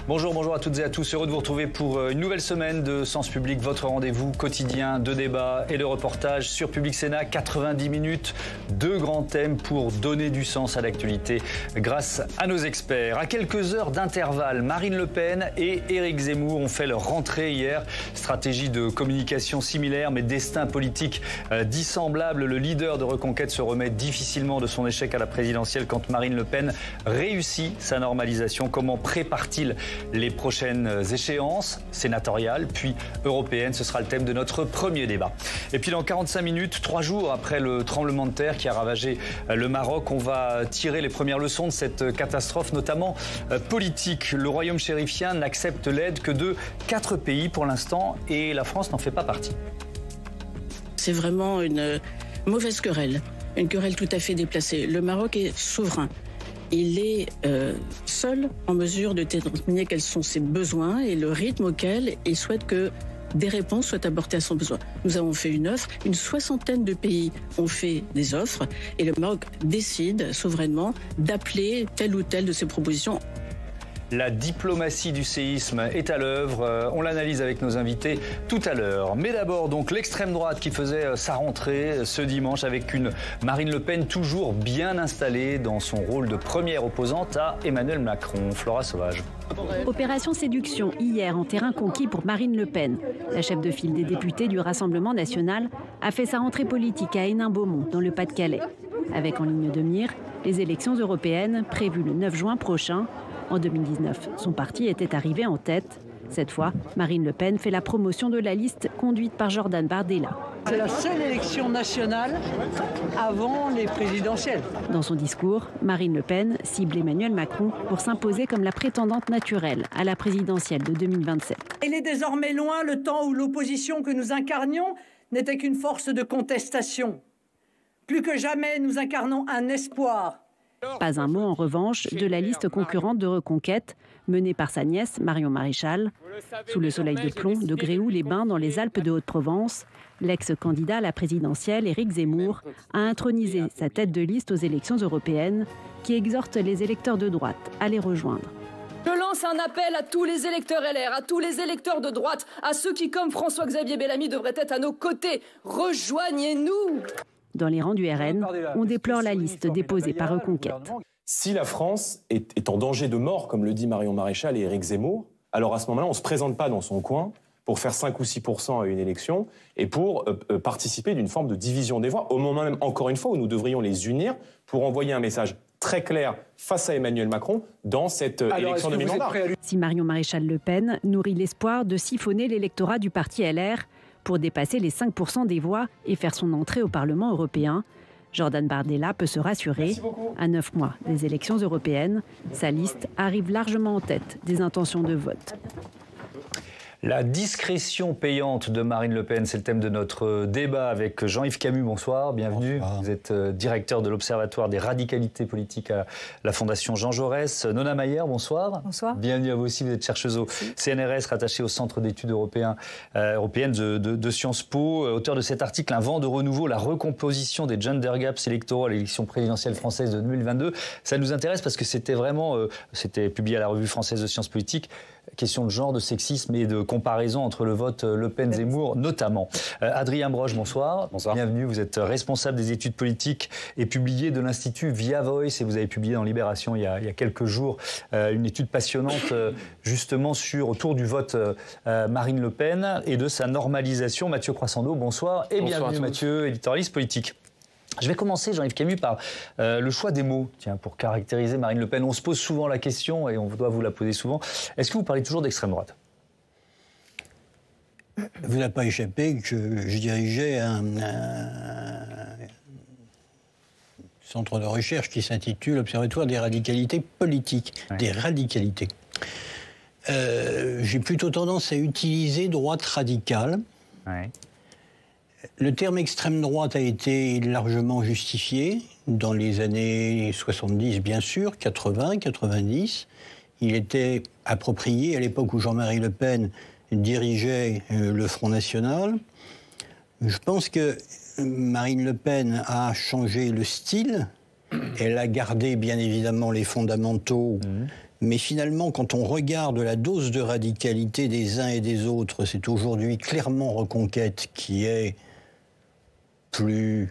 Bonjour, bonjour à toutes et à tous. Heureux de vous retrouver pour une nouvelle semaine de Sens Public, votre rendez-vous quotidien de débat et de reportage sur Public Sénat. 90 minutes, deux grands thèmes pour donner du sens à l'actualité grâce à nos experts. À quelques heures d'intervalle, Marine Le Pen et Éric Zemmour ont fait leur rentrée hier. Stratégie de communication similaire, mais destin politique dissemblable. Le leader de Reconquête se remet difficilement de son échec à la présidentielle quand Marine Le Pen réussit sa normalisation. Comment prépare-t-il les prochaines échéances sénatoriales puis européennes? Ce sera le thème de notre premier débat. Et puis dans 45 minutes, 3 jours après le tremblement de terre qui a ravagé le Maroc, on va tirer les premières leçons de cette catastrophe, notamment politique. Le royaume chérifien n'accepte l'aide que de 4 pays pour l'instant et la France n'en fait pas partie. C'est vraiment une mauvaise querelle, une querelle tout à fait déplacée. Le Maroc est souverain. Il est seul en mesure de déterminer quels sont ses besoins et le rythme auquel il souhaite que des réponses soient apportées à son besoin. Nous avons fait une offre, une 60aine de pays ont fait des offres et le Maroc décide souverainement d'appeler telle ou telle de ses propositions. La diplomatie du séisme est à l'œuvre. On l'analyse avec nos invités tout à l'heure. Mais d'abord, donc, l'extrême droite qui faisait sa rentrée ce dimanche avec une Marine Le Pen toujours bien installée dans son rôle de première opposante à Emmanuel Macron. Flora Sauvage. Opération séduction hier en terrain conquis pour Marine Le Pen. La chef de file des députés du Rassemblement national a fait sa rentrée politique à Hénin-Beaumont, dans le Pas-de-Calais. Avec en ligne de mire les élections européennes prévues le 9 juin prochain. En 2019, son parti était arrivé en tête. Cette fois, Marine Le Pen fait la promotion de la liste conduite par Jordan Bardella. C'est la seule élection nationale avant les présidentielles. Dans son discours, Marine Le Pen cible Emmanuel Macron pour s'imposer comme la prétendante naturelle à la présidentielle de 2027. Il est désormais loin le temps où l'opposition que nous incarnions n'était qu'une force de contestation. Plus que jamais, nous incarnons un espoir. Pas un mot en revanche de la liste concurrente de Reconquête, menée par sa nièce Marion Maréchal. Sous le soleil de plomb de Gréoux-les-Bains dans les Alpes de Haute-Provence, l'ex-candidat à la présidentielle Éric Zemmour a intronisé sa tête de liste aux élections européennes qui exhorte les électeurs de droite à les rejoindre. Je lance un appel à tous les électeurs LR, à tous les électeurs de droite, à ceux qui, comme François-Xavier Bellamy, devraient être à nos côtés. Rejoignez-nous! Dans les rangs du RN, on déplore la liste déposée par Reconquête. Si la France est en danger de mort, comme le dit Marion Maréchal et Éric Zemmour, alors à ce moment-là, on ne se présente pas dans son coin pour faire 5 ou 6% à une élection et pour participer d'une forme de division des voix, au moment même, encore une fois, où nous devrions les unir pour envoyer un message très clair face à Emmanuel Macron dans cette élection de mi-mandat. Si Marion Maréchal Le Pen nourrit l'espoir de siphonner l'électorat du parti LR pour dépasser les 5% des voix et faire son entrée au Parlement européen, Jordan Bardella peut se rassurer. À 9 mois des élections européennes, sa liste arrive largement en tête des intentions de vote. La discrétion payante de Marine Le Pen, c'est le thème de notre débat avec Jean-Yves Camus. Bonsoir, bienvenue. Bonsoir. Vous êtes directeur de l'Observatoire des radicalités politiques à la Fondation Jean Jaurès. Nona Mayer, bonsoir. Bonsoir. Bienvenue à vous aussi, vous êtes chercheuse au CNRS, rattachée au Centre d'études européennes de Sciences Po. Auteur de cet article, Un vent de renouveau, la recomposition des gender gaps électoraux à l'élection présidentielle française de 2022. Ça nous intéresse parce que c'était vraiment, c'était publié à la Revue française de sciences politiques, question de genre, de sexisme et de comparaison entre le vote Le Pen-Zemmour notamment. Adrien Broche, bonsoir. Bonsoir. Bienvenue, vous êtes responsable des études politiques et publié de l'Institut Via Voice et vous avez publié dans Libération il y a quelques jours une étude passionnante justement autour du vote Marine Le Pen et de sa normalisation. Mathieu Croissando, bonsoir et bienvenue Mathieu, éditorialiste politique. Je vais commencer, Jean-Yves Camus, par le choix des mots pour caractériser Marine Le Pen. On se pose souvent la question, et on doit vous la poser souvent. Est-ce que vous parlez toujours d'extrême droite ? Vous n'avez pas échappé que je dirigeais un centre de recherche qui s'intitule Observatoire des radicalités politiques. Ouais. Des radicalités. J'ai plutôt tendance à utiliser droite radicale. Ouais. Le terme extrême droite a été largement justifié dans les années 70, bien sûr, 80, 90. Il était approprié à l'époque où Jean-Marie Le Pen dirigeait le Front National. Je pense que Marine Le Pen a changé le style. Elle a gardé, bien évidemment, les fondamentaux Mais finalement, quand on regarde la dose de radicalité des uns et des autres, c'est aujourd'hui clairement Reconquête qui est plus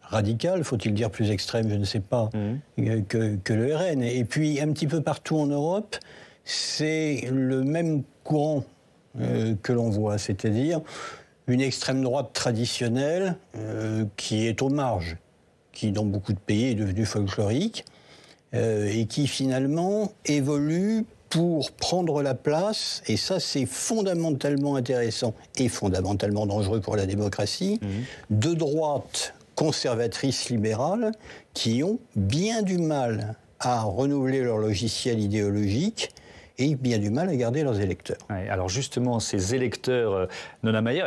radicale, faut-il dire plus extrême, je ne sais pas, que le RN. Et puis, un petit peu partout en Europe, c'est le même courant que l'on voit, c'est-à-dire une extrême droite traditionnelle qui est aux marges, qui dans beaucoup de pays est devenue folklorique, et qui finalement évolue pour prendre la place, et ça c'est fondamentalement intéressant et fondamentalement dangereux pour la démocratie, de droites conservatrices libérales qui ont bien du mal à renouveler leur logiciel idéologique et bien du mal à garder leurs électeurs. Ouais, alors justement, ces électeurs, Nona Mayer,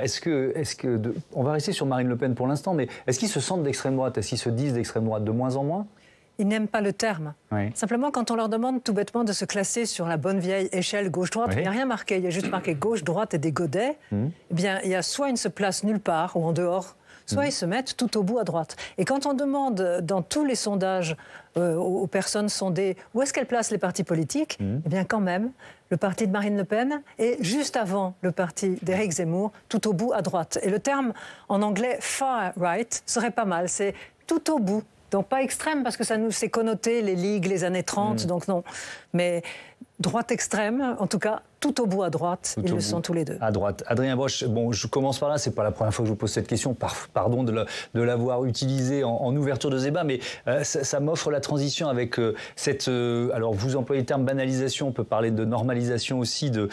on va rester sur Marine Le Pen pour l'instant, mais est-ce qu'ils se sentent d'extrême droite? Est-ce qu'ils se disent d'extrême droite de moins en moins? Ils n'aiment pas le terme. Oui. Simplement, quand on leur demande tout bêtement de se classer sur la bonne vieille échelle gauche-droite, il n'y a rien marqué. Il y a juste marqué gauche-droite et des godets. Eh bien, il y a soit ils ne se placent nulle part ou en dehors, soit ils se mettent tout au bout à droite. Et quand on demande dans tous les sondages aux personnes sondées où est-ce qu'elles placent les partis politiques, eh bien quand même, le parti de Marine Le Pen est juste avant le parti d'Éric Zemmour, tout au bout à droite. Et le terme en anglais far right serait pas mal, c'est tout au bout. Donc pas extrême, parce que ça nous s'est connoté les ligues, les années 30, donc non. Mais droite extrême, en tout cas, tout au bout à droite, ils le sont tous les deux. À droite. Adrien Broche, bon, je commence par là, c'est pas la première fois que je vous pose cette question, pardon de l'avoir utilisée en ouverture de débat, mais ça m'offre la transition avec alors vous employez le terme banalisation, on peut parler de normalisation aussi de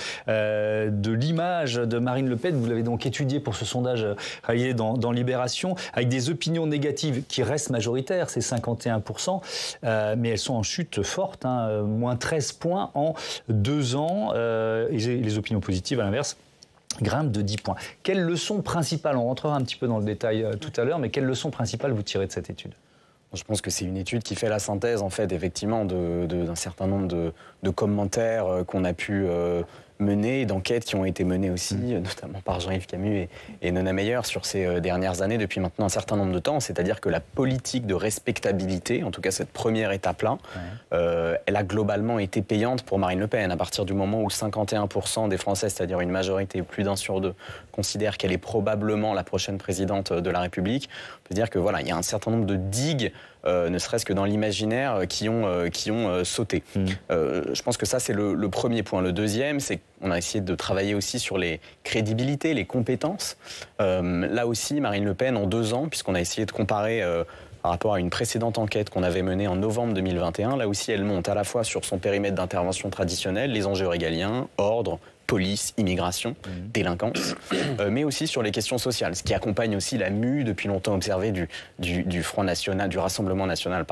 l'image de Marine Le Pen. Vous l'avez donc étudié pour ce sondage réalisé dans Libération, avec des opinions négatives qui restent majoritaires, c'est 51%, mais elles sont en chute forte, moins 13 points en 2 ans, et les opinions positives, à l'inverse, grimpent de 10 points. Quelle leçon principale, on rentrera un petit peu dans le détail tout à l'heure, mais quelle leçon principale vous tirez de cette étude? Je pense que c'est une étude qui fait la synthèse, en fait, effectivement, d'un certain nombre de commentaires qu'on a pu mener, d'enquêtes qui ont été menées aussi, notamment par Jean-Yves Camus et Nona Meyer sur ces dernières années, depuis maintenant un certain nombre de temps. C'est-à-dire que la politique de respectabilité, en tout cas cette première étape-là, elle a globalement été payante pour Marine Le Pen. À partir du moment où 51% des Français, c'est-à-dire une majorité, plus d'1 sur 2, considèrent qu'elle est probablement la prochaine présidente de la République, on peut dire que voilà, il y a un certain nombre de digues, ne serait-ce que dans l'imaginaire, qui ont sauté. Je pense que ça, c'est le premier point. Le deuxième, c'est qu'on a essayé de travailler aussi sur les crédibilités, les compétences. Là aussi, Marine Le Pen, en 2 ans, puisqu'on a essayé de comparer par rapport à une précédente enquête qu'on avait menée en novembre 2021, là aussi, elle monte à la fois sur son périmètre d'intervention traditionnel, les enjeux régaliens, ordre, police, immigration, délinquance, mais aussi sur les questions sociales, ce qui accompagne aussi la mue depuis longtemps observée du Front National, du Rassemblement National,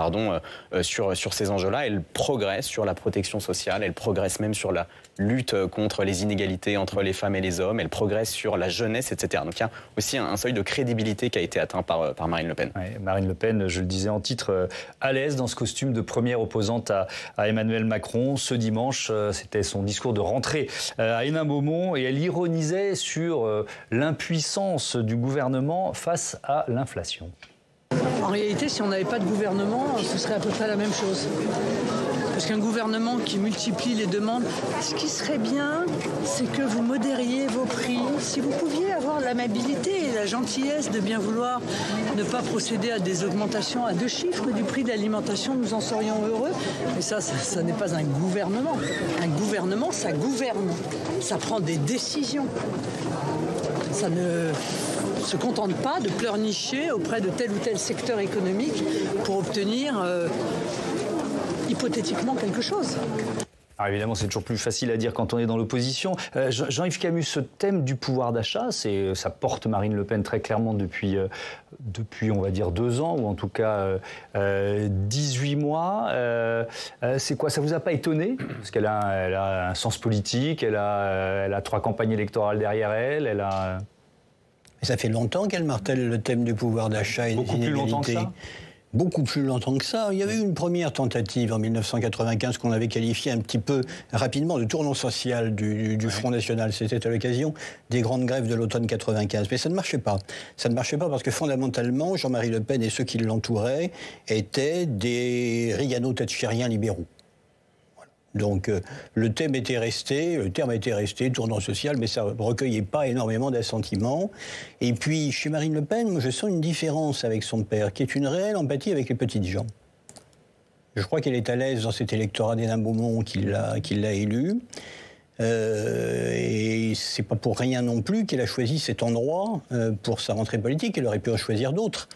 sur ces enjeux-là. Elle progresse sur la protection sociale, elle progresse même sur la lutte contre les inégalités entre les femmes et les hommes, elle progresse sur la jeunesse, etc. Donc il y a aussi un seuil de crédibilité qui a été atteint par Marine Le Pen. Ouais, Marine Le Pen, je le disais en titre, à l'aise dans ce costume de première opposante à Emmanuel Macron. Ce dimanche, c'était son discours de rentrée à Hénin-Beaumont, et elle ironisait sur l'impuissance du gouvernement face à l'inflation. En réalité, si on n'avait pas de gouvernement, ce serait à peu près la même chose. Parce qu'un gouvernement qui multiplie les demandes, ce qui serait bien, c'est que vous modériez vos prix. Si vous pouviez avoir l'amabilité et la gentillesse de bien vouloir ne pas procéder à des augmentations à 2 chiffres du prix de l'alimentation, nous en serions heureux. Mais ça n'est pas un gouvernement. Un gouvernement, ça gouverne. Ça prend des décisions. Ça ne se contente pas de pleurnicher auprès de tel ou tel secteur économique pour obtenir hypothétiquement quelque chose. Alors évidemment, c'est toujours plus facile à dire quand on est dans l'opposition. Jean-Yves Camus, ce thème du pouvoir d'achat, ça porte Marine Le Pen très clairement depuis on va dire 2 ans, ou en tout cas 18 mois. C'est quoi? Ça vous a pas étonné? Parce qu'elle a un sens politique, elle a 3 campagnes électorales derrière elle, Ça fait longtemps qu'elle martèle le thème du pouvoir d'achat et des inégalités. Beaucoup plus longtemps que ça? Beaucoup plus longtemps que ça. Il y avait eu une première tentative en 1995 qu'on avait qualifiée un petit peu rapidement de tournant social du Front National. C'était à l'occasion des grandes grèves de l'automne 95. Mais ça ne marchait pas. Ça ne marchait pas parce que fondamentalement, Jean-Marie Le Pen et ceux qui l'entouraient étaient des Reagano-thatchériens libéraux. Voilà. Donc le terme était resté, tournant social, mais ça ne recueillait pas énormément d'assentiments. Et puis, chez Marine Le Pen, moi, je sens une différence avec son père, qui est une réelle empathie avec les petites gens. Je crois qu'elle est à l'aise dans cet électorat d'Hénin-Beaumont qui l'a élue. Et c'est pas pour rien non plus qu'elle a choisi cet endroit pour sa rentrée politique. Elle aurait pu en choisir d'autres,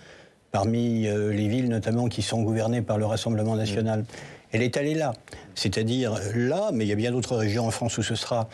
parmi les villes notamment qui sont gouvernées par le Rassemblement national. Elle est allée là, c'est-à-dire là, mais il y a bien d'autres régions en France où ce sera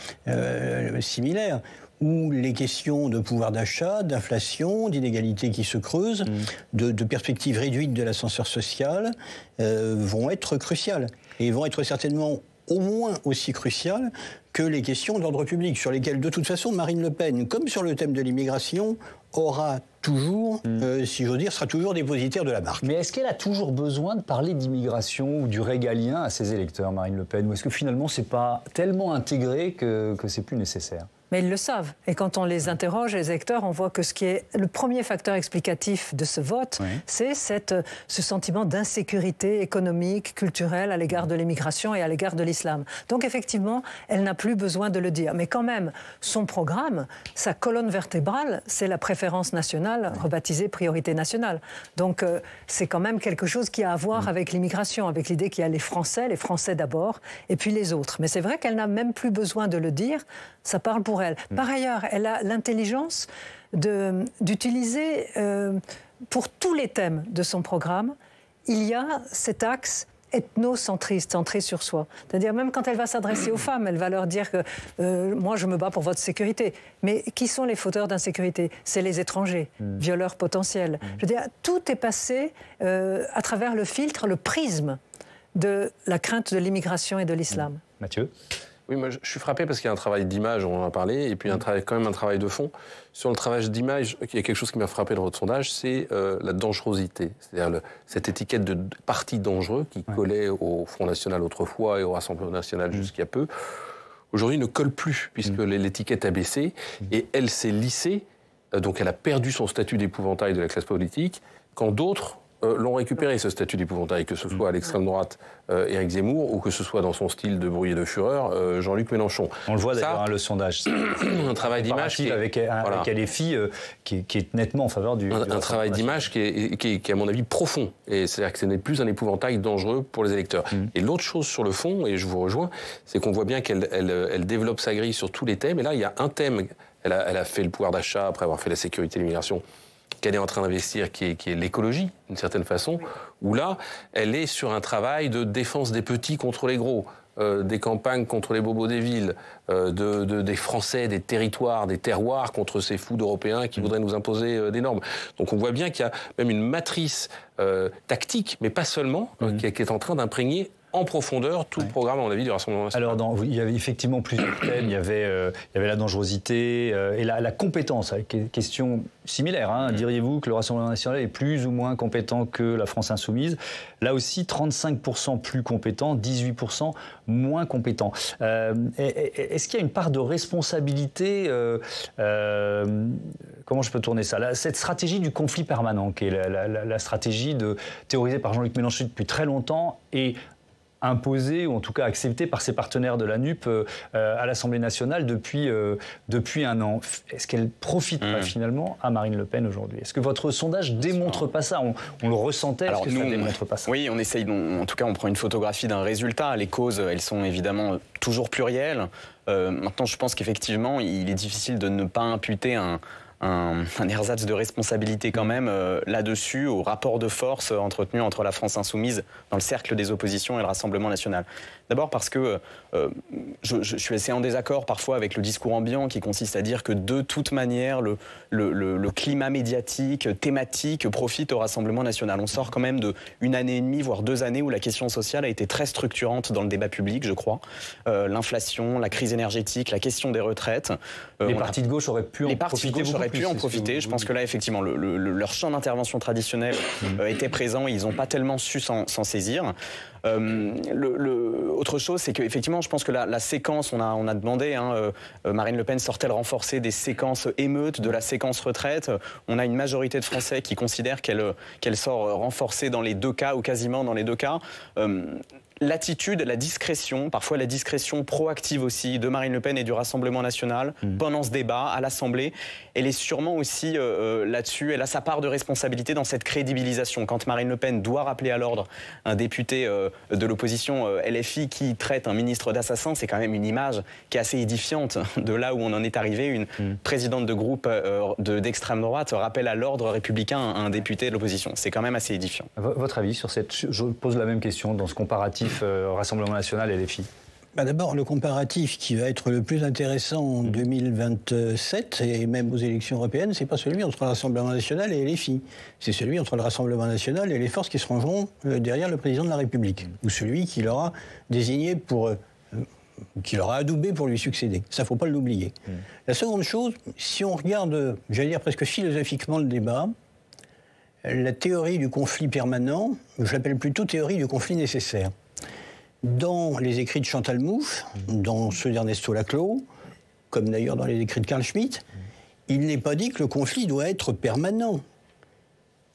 similaire, où les questions de pouvoir d'achat, d'inflation, d'inégalités qui se creusent, de perspectives réduites de l'ascenseur social vont être cruciales. Et vont être certainement au moins aussi cruciales que les questions d'ordre public, sur lesquelles, de toute façon, Marine Le Pen, comme sur le thème de l'immigration, aura toujours, si j'ose dire, sera toujours dépositaire de la marque. Mais est-ce qu'elle a toujours besoin de parler d'immigration ou du régalien à ses électeurs, Marine Le Pen, ou est-ce que finalement c'est pas tellement intégré que c'est plus nécessaire? Mais ils le savent. Et quand on les interroge, les électeurs, on voit que ce qui est le premier facteur explicatif de ce vote, c'est ce sentiment d'insécurité économique, culturelle à l'égard de l'immigration et à l'égard de l'islam. Donc effectivement, elle n'a plus besoin de le dire. Mais quand même, son programme, sa colonne vertébrale, c'est la préférence nationale, rebaptisée priorité nationale. Donc c'est quand même quelque chose qui a à voir avec l'immigration, avec l'idée qu'il y a les Français d'abord, et puis les autres. Mais c'est vrai qu'elle n'a même plus besoin de le dire, ça parle pour elle. Par ailleurs, elle a l'intelligence d'utiliser, pour tous les thèmes de son programme, il y a cet axe ethnocentriste, centré sur soi. C'est-à-dire, même quand elle va s'adresser aux femmes, elle va leur dire que moi, je me bats pour votre sécurité. Mais qui sont les fauteurs d'insécurité? C'est les étrangers, violeurs potentiels. Je veux dire, tout est passé à travers le filtre, le prisme de la crainte de l'immigration et de l'islam. Mathieu? Oui, moi je suis frappé parce qu'il y a un travail d'image, on en a parlé, et puis quand même un travail de fond. Sur le travail d'image, il y a quelque chose qui m'a frappé dans votre sondage, c'est la dangerosité. C'est-à-dire cette étiquette de parti dangereux qui collait au Front National autrefois et au Rassemblement National jusqu'il y a peu, aujourd'hui ne colle plus, puisque l'étiquette a baissé, et elle s'est lissée, donc elle a perdu son statut d'épouvantail de la classe politique, quand d'autres l'ont récupéré, ce statut d'épouvantail, que ce soit à l'extrême droite Éric Zemmour ou que ce soit dans son style de bruit et de fureur Jean-Luc Mélenchon. On le voit d'ailleurs, le sondage. Un travail d'image avec LFI qui est nettement en faveur du... Un travail d'image qui est, à mon avis, profond. Et c'est-à-dire que ce n'est plus un épouvantail dangereux pour les électeurs. Et l'autre chose sur le fond, et je vous rejoins, c'est qu'on voit bien qu'elle développe sa grille sur tous les thèmes. Et là, il y a un thème. Elle a fait le pouvoir d'achat après avoir fait la sécurité et l'immigration, qu'elle est en train d'investir, qui est l'écologie, d'une certaine façon, où là, elle est sur un travail de défense des petits contre les gros, des campagnes contre les bobos des villes, des Français, des territoires, des terroirs contre ces fous d'Européens qui voudraient nous imposer des normes. Donc on voit bien qu'il y a même une matrice tactique, mais pas seulement, qui est en train d'imprégner en profondeur tout le programme, à mon avis, du Rassemblement national. Alors, il y avait effectivement plusieurs thèmes. Il y avait la dangerosité et la compétence. Question similaire. Hein. Diriez-vous que le Rassemblement national est plus ou moins compétent que la France insoumise? Là aussi, 35% plus compétent, 18% moins compétent. Est-ce qu'il y a une part de responsabilité comment je peux tourner ça? Cette stratégie du conflit permanent, qui est la stratégie théorisée par Jean-Luc Mélenchon depuis très longtemps et imposée, ou en tout cas acceptée par ses partenaires de la NUP à l'Assemblée nationale depuis un an. Est-ce qu'elle profite pas finalement à Marine Le Pen aujourd'hui? Est-ce que votre sondage démontre pas ça? On le ressentait, est-ce que ça démontre pas ça? Oui, on essaye, en tout cas on prend une photographie d'un résultat. Les causes, elles sont évidemment toujours plurielles. Maintenant, je pense qu'effectivement, il est difficile de ne pas imputer un ersatz de responsabilité quand même là-dessus, au rapport de force entretenu entre la France insoumise dans le cercle des oppositions et le Rassemblement national. D'abord parce que je suis assez en désaccord parfois avec le discours ambiant qui consiste à dire que de toute manière le climat médiatique, thématique profite au Rassemblement national. On sort quand même d'une année et demie, voire 2 années où la question sociale a été très structurante dans le débat public, je crois. L'inflation, la crise énergétique, la question des retraites. Les partis de gauche auraient pu en profiter. Je pense que là, effectivement, leur champ d'intervention traditionnel était présent et ils n'ont pas tellement su s'en saisir. Autre chose, c'est qu'effectivement, je pense que la séquence, on a demandé, Marine Le Pen sort-elle renforcée des séquences émeutes, de la séquence retraite? On a une majorité de Français qui considèrent qu'elle sort renforcée dans les 2 cas, ou quasiment dans les 2 cas. l'attitude, la discrétion, parfois la discrétion proactive aussi de Marine Le Pen et du Rassemblement national pendant ce débat à l'Assemblée, elle est sûrement aussi là-dessus, elle a sa part de responsabilité dans cette crédibilisation. Quand Marine Le Pen doit rappeler à l'ordre un député de l'opposition LFI qui traite un ministre d'assassin, c'est quand même une image qui est assez édifiante de là où on en est arrivé. Une présidente de groupe d'extrême droite rappelle à l'ordre républicain un député de l'opposition. C'est quand même assez édifiant. Votre avis sur cette... Je pose la même question dans ce comparatif Rassemblement national et LFI. D'abord, le comparatif qui va être le plus intéressant en 2027 et même aux élections européennes, c'est pas celui entre le Rassemblement national et LFI. C'est celui entre le Rassemblement national et les forces qui se rangeront derrière le président de la République, ou celui qui l'aura désigné qui l'aura adoubé pour lui succéder. Ça, faut pas l'oublier. La seconde chose, si on regarde, j'allais dire presque philosophiquement le débat, la théorie du conflit permanent, je l'appelle plutôt théorie du conflit nécessaire. Dans les écrits de Chantal Mouffe, dans ceux d'Ernesto Laclau, comme d'ailleurs dans les écrits de Carl Schmitt, il n'est pas dit que le conflit doit être permanent.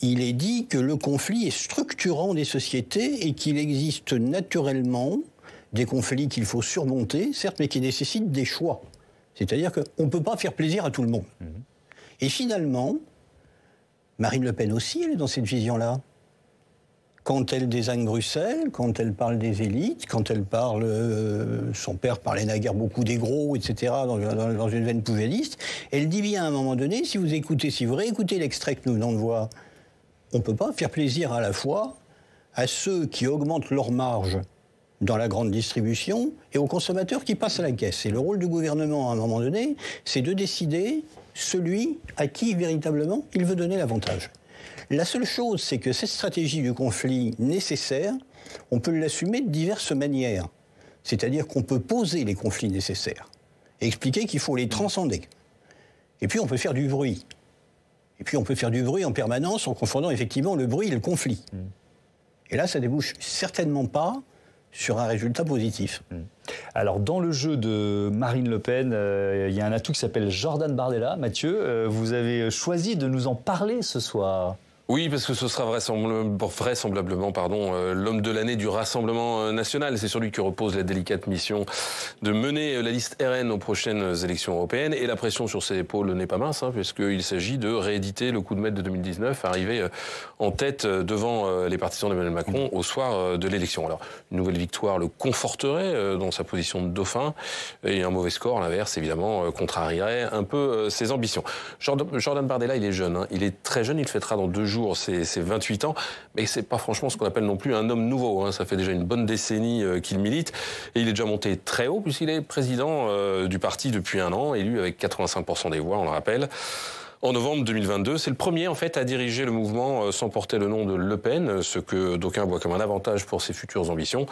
Il est dit que le conflit est structurant des sociétés et qu'il existe naturellement des conflits qu'il faut surmonter, certes, mais qui nécessitent des choix. C'est-à-dire qu'on ne peut pas faire plaisir à tout le monde. Et finalement, Marine Le Pen aussi, elle est dans cette vision-là. Quand elle désigne Bruxelles, quand elle parle des élites, quand elle parle... son père parlait naguère beaucoup des gros, etc., dans une veine poujadiste, elle dit bien à un moment donné, si vous réécoutez l'extrait que nous venons de voir, on ne peut pas faire plaisir à la fois à ceux qui augmentent leur marge dans la grande distribution et aux consommateurs qui passent à la caisse. Et le rôle du gouvernement, à un moment donné, c'est de décider celui à qui, véritablement, il veut donner l'avantage. La seule chose, c'est que cette stratégie du conflit nécessaire, on peut l'assumer de diverses manières. C'est-à-dire qu'on peut poser les conflits nécessaires et expliquer qu'il faut les transcender. Et puis on peut faire du bruit. Et puis on peut faire du bruit en permanence en confondant effectivement le bruit et le conflit. Et là, ça débouche certainement pas sur un résultat positif. Alors, dans le jeu de Marine Le Pen, il y a un atout qui s'appelle Jordan Bardella. Mathieu, vous avez choisi de nous en parler ce soir. Oui, parce que ce sera vraisemblablement l'homme de l'année du Rassemblement national. C'est sur lui que repose la délicate mission de mener la liste RN aux prochaines élections européennes. Et la pression sur ses épaules n'est pas mince, puisqu'il s'agit de rééditer le coup de maître de 2019, arriver en tête devant les partisans d'Emmanuel Macron au soir de l'élection. Alors, une nouvelle victoire le conforterait dans sa position de dauphin, et un mauvais score, à l'inverse, évidemment, contrarierait un peu ses ambitions. Jordan Bardella, il est jeune, il est très jeune, il fêtera dans 2 jours c'est 28 ans, mais c'est pas franchement ce qu'on appelle non plus un homme nouveau. Ça fait déjà une bonne décennie qu'il milite, et il est déjà monté très haut puisqu'il est président du parti depuis 1 an, élu avec 85% des voix, on le rappelle. En novembre 2022, c'est le premier en fait à diriger le mouvement sans porter le nom de Le Pen, ce que d'aucuns voient comme un avantage pour ses futures ambitions,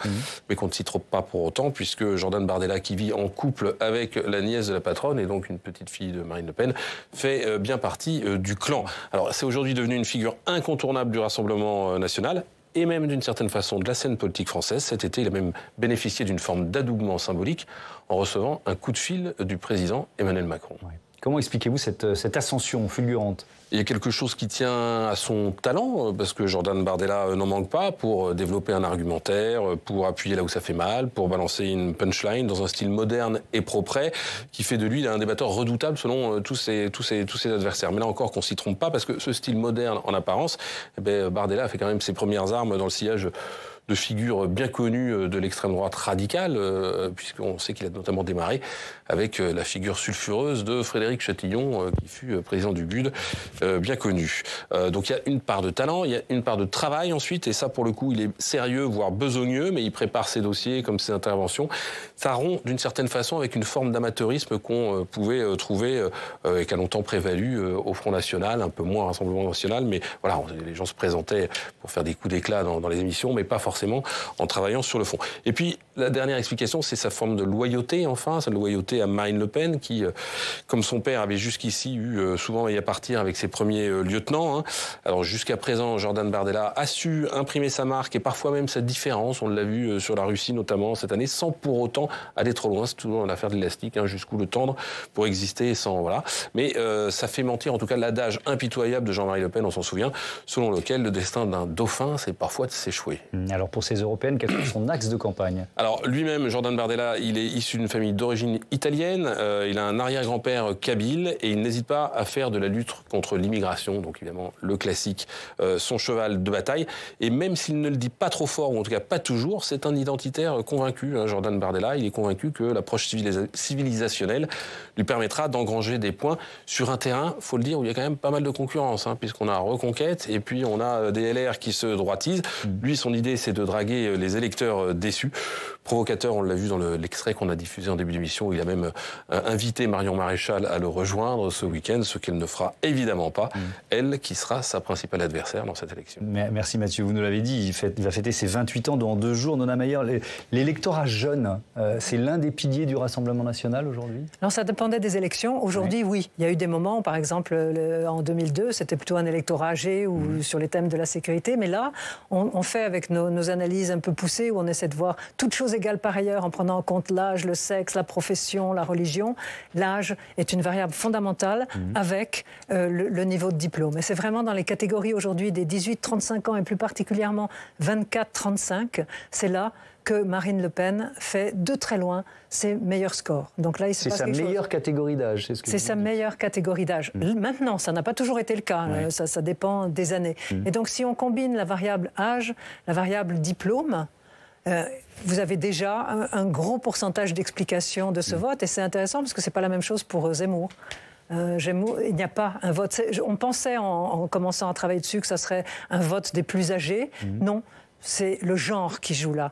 mais qu'on ne s'y trompe pas pour autant, puisque Jordan Bardella, qui vit en couple avec la nièce de la patronne et donc une petite fille de Marine Le Pen, fait bien partie du clan. Alors c'est aujourd'hui devenu une figure incontournable du Rassemblement national et même d'une certaine façon de la scène politique française. Cet été, il a même bénéficié d'une forme d'adoubement symbolique en recevant un coup de fil du président Emmanuel Macron. Ouais. Comment expliquez-vous cette ascension fulgurante ? Il y a quelque chose qui tient à son talent, parce que Jordan Bardella n'en manque pas pour développer un argumentaire, pour appuyer là où ça fait mal, pour balancer une punchline dans un style moderne et propre, qui fait de lui un débatteur redoutable selon tous ses adversaires. Mais là encore, qu'on s'y trompe pas, parce que ce style moderne en apparence, Bardella a fait quand même ses premières armes dans le sillage de figures bien connues de l'extrême droite radicale, puisqu'on sait qu'il a notamment démarré avec la figure sulfureuse de Frédéric Chatillon, qui fut président du BUD, bien connu. Donc il y a une part de talent, il y a une part de travail ensuite, et ça pour le coup il est sérieux, voire besogneux, mais il prépare ses dossiers comme ses interventions. Ça rompt d'une certaine façon avec une forme d'amateurisme qu'on pouvait trouver et qui a longtemps prévalu au Front National, un peu moins au Rassemblement National, mais voilà, les gens se présentaient pour faire des coups d'éclat dans les émissions, mais pas forcément en travaillant sur le fond. Et puis, la dernière explication, c'est sa forme de loyauté, enfin, sa loyauté à Marine Le Pen, qui, comme son père, avait jusqu'ici eu souvent à partir avec ses premiers lieutenants. Alors, jusqu'à présent, Jordan Bardella a su imprimer sa marque et parfois même sa différence. On l'a vu sur la Russie, notamment, cette année, sans pour autant aller trop loin. C'est toujours une affaire de l'élastique, jusqu'où le tendre pour exister sans... Voilà. Mais ça fait mentir, en tout cas, l'adage impitoyable de Jean-Marie Le Pen, on s'en souvient, selon lequel le destin d'un dauphin, c'est parfois de s'échouer. Alors, Alors pour ces européennes, quel est son axe de campagne? Alors lui-même, Jordan Bardella, il est issu d'une famille d'origine italienne, il a un arrière-grand-père kabyle et il n'hésite pas à faire de la lutte contre l'immigration, donc évidemment le classique, son cheval de bataille. Et même s'il ne le dit pas trop fort, ou en tout cas pas toujours, c'est un identitaire convaincu, Jordan Bardella. Il est convaincu que l'approche civilisationnelle lui permettra d'engranger des points sur un terrain, faut le dire, où il y a quand même pas mal de concurrence, puisqu'on a Reconquête et puis on a des LR qui se droitisent. Lui, son idée, c'est de draguer les électeurs déçus. Provocateur, on l'a vu dans l'extrait qu'on a diffusé en début d'émission, où il a même invité Marion Maréchal à le rejoindre ce week-end, ce qu'elle ne fera évidemment pas, elle qui sera sa principale adversaire dans cette élection. Merci Mathieu, vous nous l'avez dit, il va fêter ses 28 ans dans 2 jours. Nona Mayer, l'électorat jeune, c'est l'un des piliers du Rassemblement national aujourd'hui? Alors ça dépendait des élections. Aujourd'hui, oui. Il y a eu des moments, par exemple en 2002, c'était plutôt un électorat âgé ou sur les thèmes de la sécurité. Mais là, on fait avec nos analyses un peu poussées, où on essaie de voir toutes choses égales par ailleurs, en prenant en compte l'âge, le sexe, la profession, la religion. L'âge est une variable fondamentale avec le niveau de diplôme. Et c'est vraiment dans les catégories aujourd'hui des 18-35 ans et plus particulièrement 24-35, c'est là que Marine Le Pen fait de très loin ses meilleurs scores. Donc là, c'est sa meilleure catégorie d'âge. C'est sa meilleure catégorie d'âge. Maintenant, ça n'a pas toujours été le cas. Ouais. Ça dépend des années. Et donc, si on combine la variable âge, la variable diplôme, vous avez déjà un gros pourcentage d'explication de ce vote. Et c'est intéressant parce que ce n'est pas la même chose pour Zemmour. Zemmour, il n'y a pas un vote. On pensait en commençant à travailler dessus que ça serait un vote des plus âgés. Non, c'est le genre qui joue là.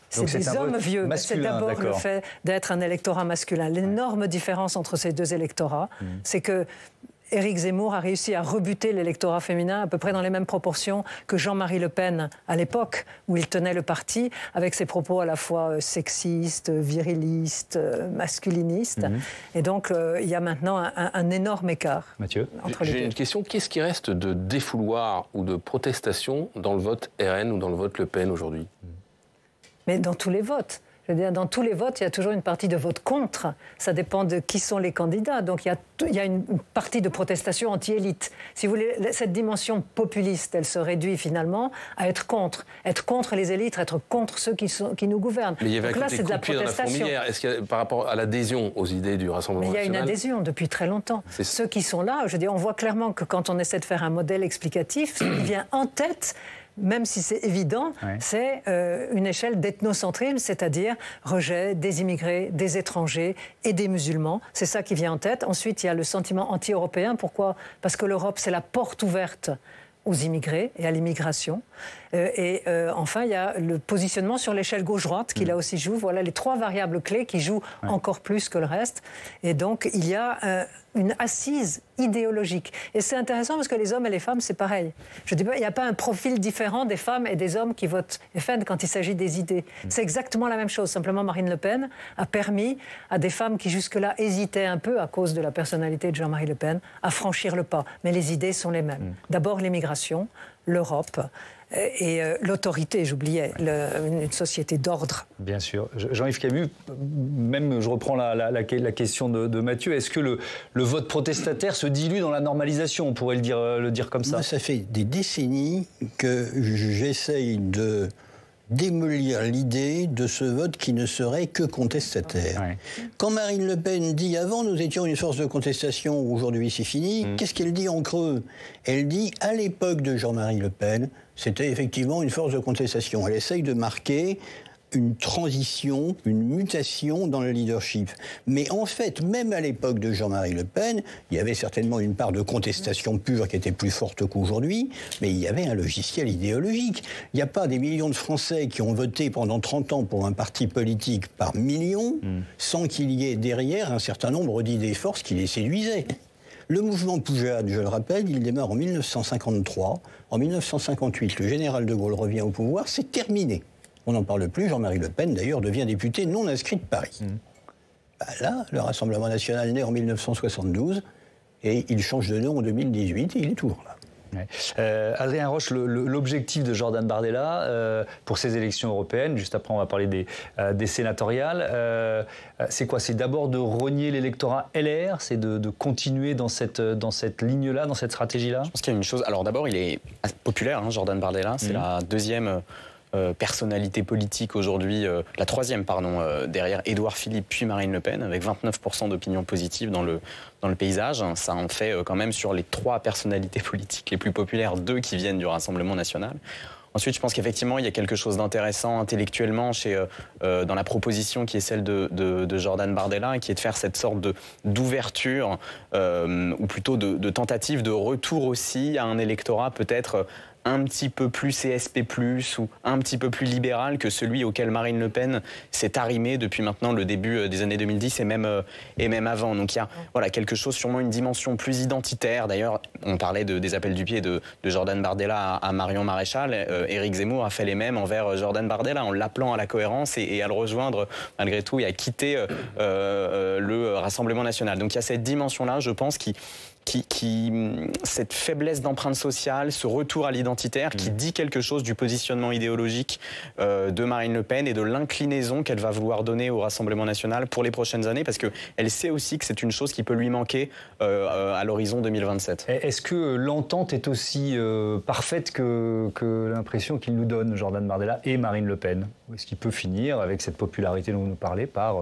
C'est des hommes vieux. C'est d'abord le fait d'être un électorat masculin. L'énorme différence entre ces deux électorats, c'est que Éric Zemmour a réussi à rebuter l'électorat féminin à peu près dans les mêmes proportions que Jean-Marie Le Pen à l'époque où il tenait le parti, avec ses propos à la fois sexistes, virilistes, masculinistes. Et donc il y a maintenant un énorme écart. Mathieu, j'ai une question. Qu'est-ce qui reste de défouloir ou de protestation dans le vote RN ou dans le vote Le Pen aujourd'hui? Mais dans tous les votes. Je veux dire, dans tous les votes, il y a toujours une partie de vote contre. Ça dépend de qui sont les candidats. Donc il y a une partie de protestation anti-élite. Si vous voulez, cette dimension populiste, elle se réduit finalement à être contre. Être contre les élites, être contre ceux qui nous gouvernent. Mais il y avait donc là, c'est de la protestation. Est-ce qu'il y a, par rapport à l'adhésion aux idées du Rassemblement national? Il y a une adhésion depuis très longtemps. Ceux qui sont là, je veux dire, on voit clairement que quand on essaie de faire un modèle explicatif, ce qui vient en tête, même si c'est évident, c'est une échelle d'ethnocentrisme, c'est-à-dire rejet des immigrés, des étrangers et des musulmans. C'est ça qui vient en tête. Ensuite, il y a le sentiment anti-européen. Pourquoi? Parce que l'Europe, c'est la porte ouverte aux immigrés et à l'immigration. Enfin, il y a le positionnement sur l'échelle gauche-droite qui là aussi joue. Voilà les 3 variables clés qui jouent encore plus que le reste. Et donc, il y a une assise idéologique. Et c'est intéressant parce que les hommes et les femmes, c'est pareil. Je dis pas, il n'y a pas un profil différent des femmes et des hommes qui votent FN quand il s'agit des idées. C'est exactement la même chose. Simplement, Marine Le Pen a permis à des femmes qui jusque-là hésitaient un peu à cause de la personnalité de Jean-Marie Le Pen à franchir le pas. Mais les idées sont les mêmes. D'abord l'immigration, l'Europe et l'autorité, j'oubliais, une société d'ordre. Bien sûr. Jean-Yves Camus, même je reprends la question de Mathieu, est-ce que le vote protestataire se dilue dans la normalisation, on pourrait le dire comme ça? Moi, ça fait des décennies que j'essaye de démolir l'idée de ce vote qui ne serait que contestataire. Quand Marine Le Pen dit « avant nous étions une force de contestation, aujourd'hui c'est fini », qu'est-ce qu'elle dit en creux? Elle dit « à l'époque de Jean-Marie Le Pen, c'était effectivement une force de contestation ». Elle essaye de marquer une transition, une mutation dans le leadership. Mais en fait, même à l'époque de Jean-Marie Le Pen, il y avait certainement une part de contestation pure qui était plus forte qu'aujourd'hui, mais il y avait un logiciel idéologique. Il n'y a pas des millions de Français qui ont voté pendant 30 ans pour un parti politique par millions, sans qu'il y ait derrière un certain nombre d'idées forces qui les séduisaient. Le mouvement Poujade, je le rappelle, il démarre en 1953. En 1958, le général de Gaulle revient au pouvoir, c'est terminé. On n'en parle plus. Jean-Marie Le Pen, d'ailleurs, devient député non inscrit de Paris. Là, le Rassemblement national naît en 1972 et il change de nom en 2018 et il est toujours là. Adrien Roche, l'objectif de Jordan Bardella pour ces élections européennes, juste après on va parler des sénatoriales, c'est quoi? C'est d'abord de rogner l'électorat LR, c'est de continuer dans cette ligne-là, dans cette stratégie-là? Je pense qu'il y a une chose. Alors d'abord, il est populaire, Jordan Bardella, c'est la deuxième personnalité politique aujourd'hui, la troisième, pardon, derrière Édouard Philippe puis Marine Le Pen, avec 29% d'opinion positive dans le paysage. Ça en fait quand même sur les 3 personnalités politiques les plus populaires, 2 qui viennent du Rassemblement national. Ensuite, je pense qu'effectivement, il y a quelque chose d'intéressant intellectuellement dans la proposition qui est celle de Jordan Bardella, qui est de faire cette sorte d'ouverture, ou plutôt de tentative de retour aussi à un électorat peut-être un petit peu plus CSP+, ou un petit peu plus libéral que celui auquel Marine Le Pen s'est arrimée depuis maintenant le début des années 2010 et même avant. Donc il y a voilà, quelque chose, sûrement une dimension plus identitaire. D'ailleurs, on parlait des appels du pied de Jordan Bardella à Marion Maréchal. Éric Zemmour a fait les mêmes envers Jordan Bardella en l'appelant à la cohérence et à le rejoindre malgré tout et à quitter le Rassemblement national. Donc il y a cette dimension-là, je pense, cette faiblesse d'empreinte sociale, ce retour à l'identitaire qui dit quelque chose du positionnement idéologique de Marine Le Pen et de l'inclinaison qu'elle va vouloir donner au Rassemblement national pour les prochaines années, parce qu'elle sait aussi que c'est une chose qui peut lui manquer à l'horizon 2027. Est-ce que l'entente est aussi parfaite que l'impression qu'il nous donne, Jordan Bardella et Marine Le Pen? Est-ce qu'il peut finir avec cette popularité dont vous nous parlez par